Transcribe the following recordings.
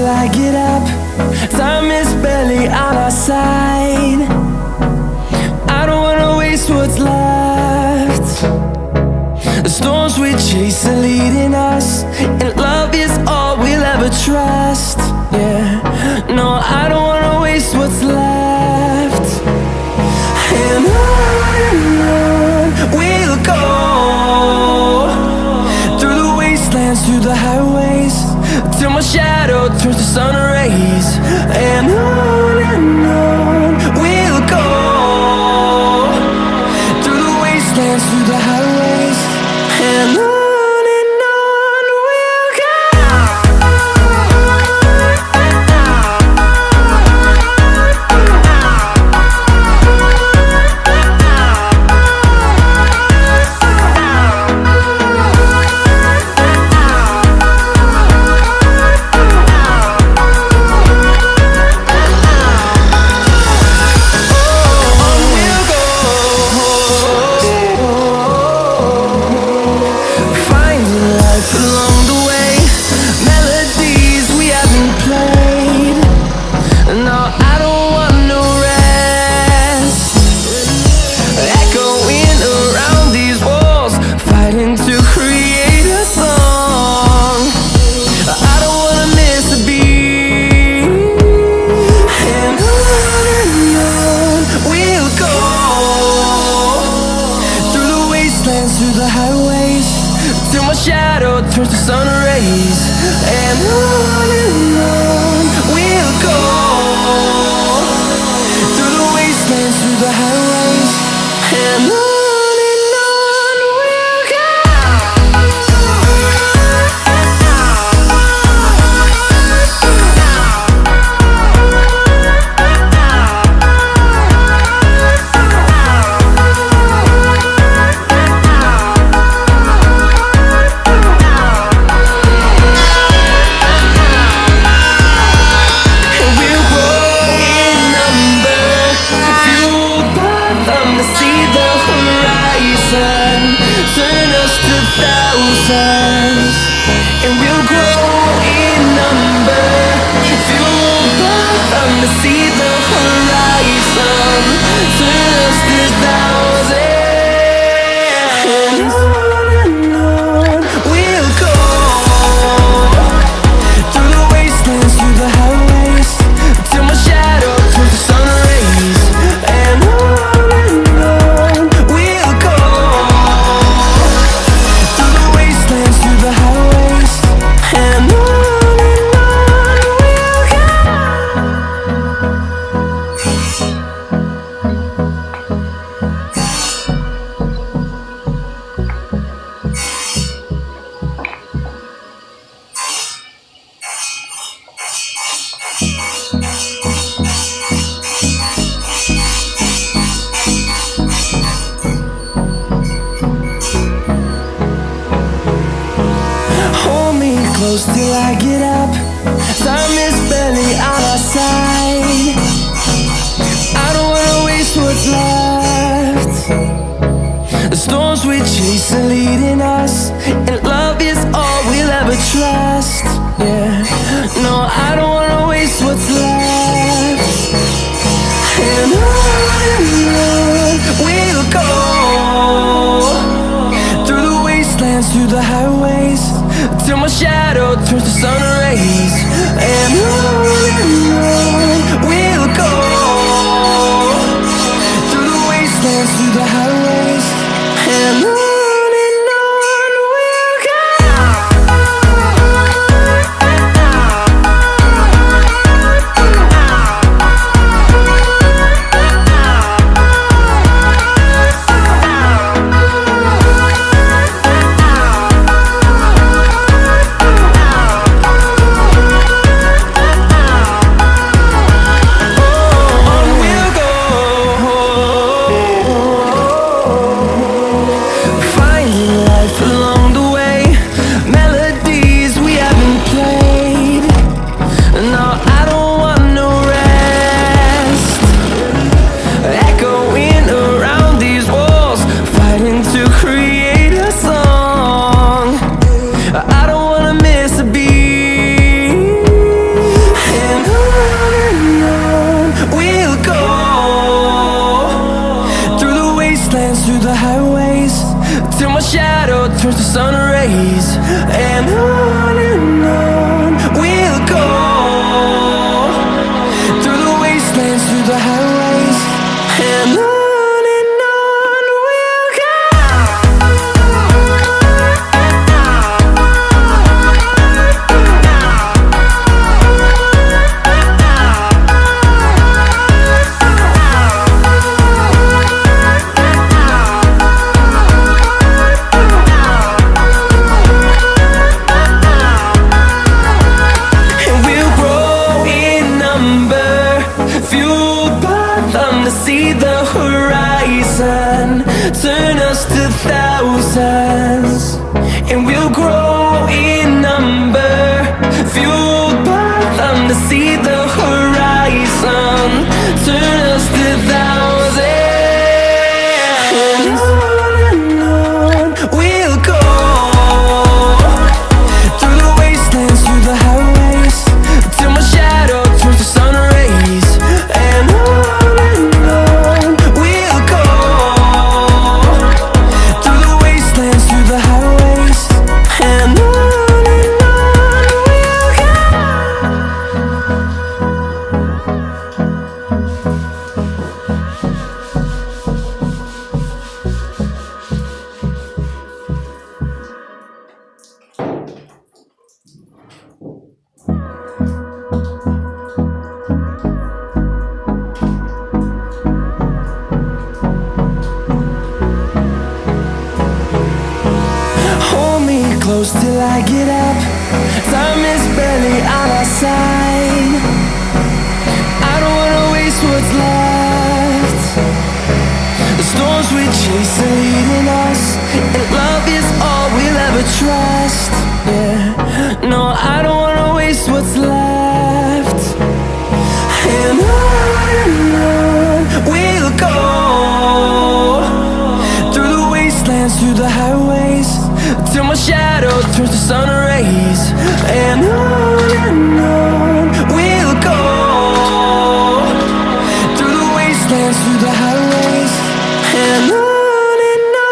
till I get up. Time is barely on our side. I don't wanna waste what's left. The storms we chase are leading us, and love is all we'll ever trust. Yeah, no, I don't wanna waste what's left. And on we'll go, through the wastelands, through the highways, till my shadow turns to sun rays. And on we'll go, through the wastelands, through the highways, and on we'll go. Turns to sun rays, and on we'll go, through the wastelands, through the highways, and on we'll go. And we'll grow in number, fueled by them to see the horizon, turn us to thousands. And on we'll go, through the wastelands, through the highways, till my shadow turns to sun rays. And on we'll go, through the wastelands, through the highways, and on we'll go. Hold me close till I get up. Time is barely on our side. I don't wanna waste what's left. The storms we chase are leading us, and love is all we'll ever trust. Yeah, no, I don't wanna waste what's left. And on we'll go, through the wastelands, through the highways, till my shadow turns to sun rays. And on fueled by them to see the horizon. Turn us to thousands, and we'll grow in number. Fueled by them to see the horizon. Turn us to thousands, and on we'll go. Through the wastelands, through the highways, till my shadow turns to sun rays. And on we'll go. Through the wastelands, through the highways, and on we'll go. Hold me close till I get up. Time is barely on our side. I don't wanna waste what's left. The storms we chase are leading us, and love is all we'll ever trust. Yeah, no, I don't wanna waste what's left. And on we'll go. Through the wastelands, through the highways, till my shadow turns to sun rays. And on we'll go. Through the wastelands, through the highways, and on we'll go.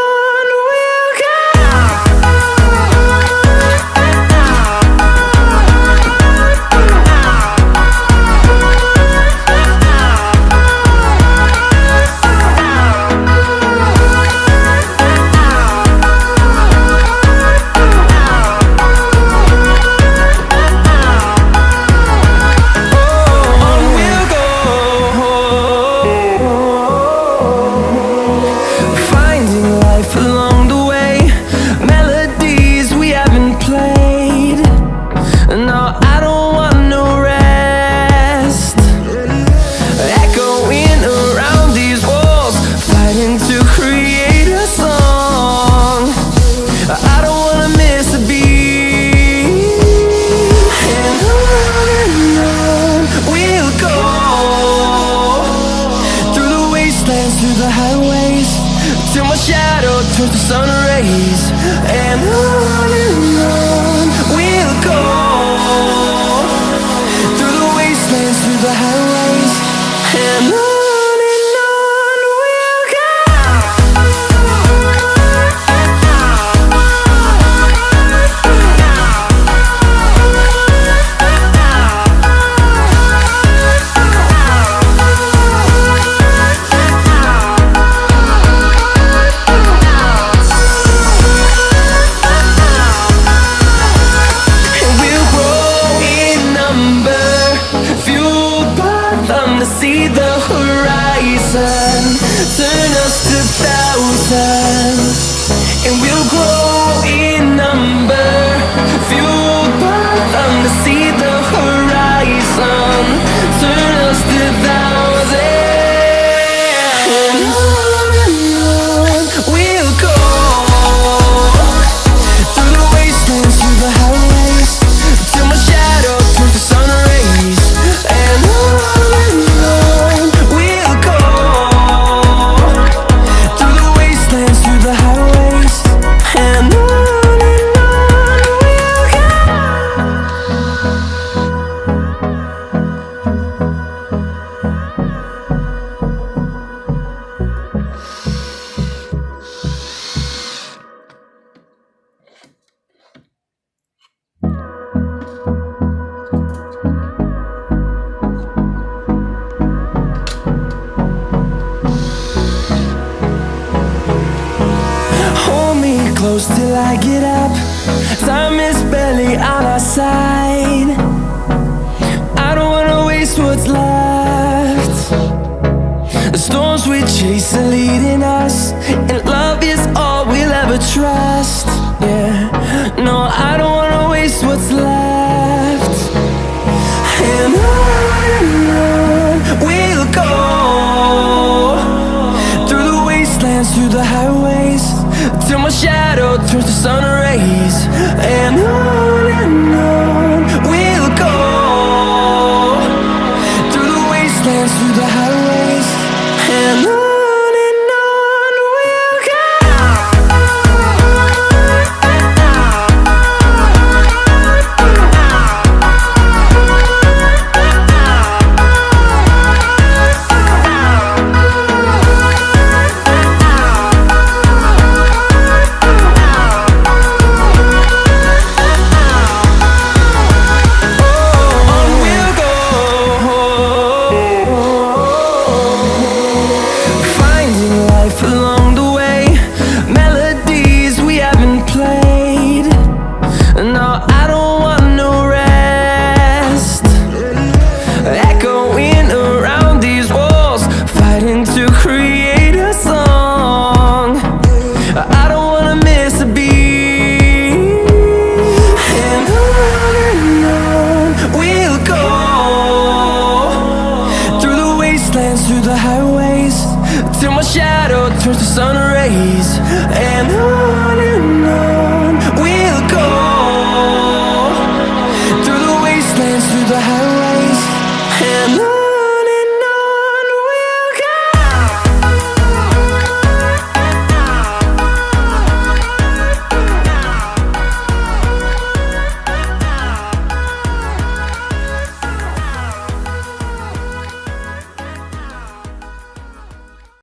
Turns to sun rays, and on we'll go. Through the wastelands, through the highways, and on we'll go. See the horizon, turn us to thousands, and we'll grow in number. Fueled by them to see the horizon, turn us to thousands, and on we'll go. Through the wastelands, through the highways, till my shadow turns to sun rays. And on we'll go. Through the wastelands, through the highways, and on we'll go. Hold me close till I get up. Time is barely on our side. I don't wanna waste what's left. The storms we chase are leading us, and love is all we'll ever trust. Yeah, no, I don't wanna waste what's left. And on we'll wastelands, through the highways, and on we'll go. Through the highways, till my shadow turns to sun rays, and on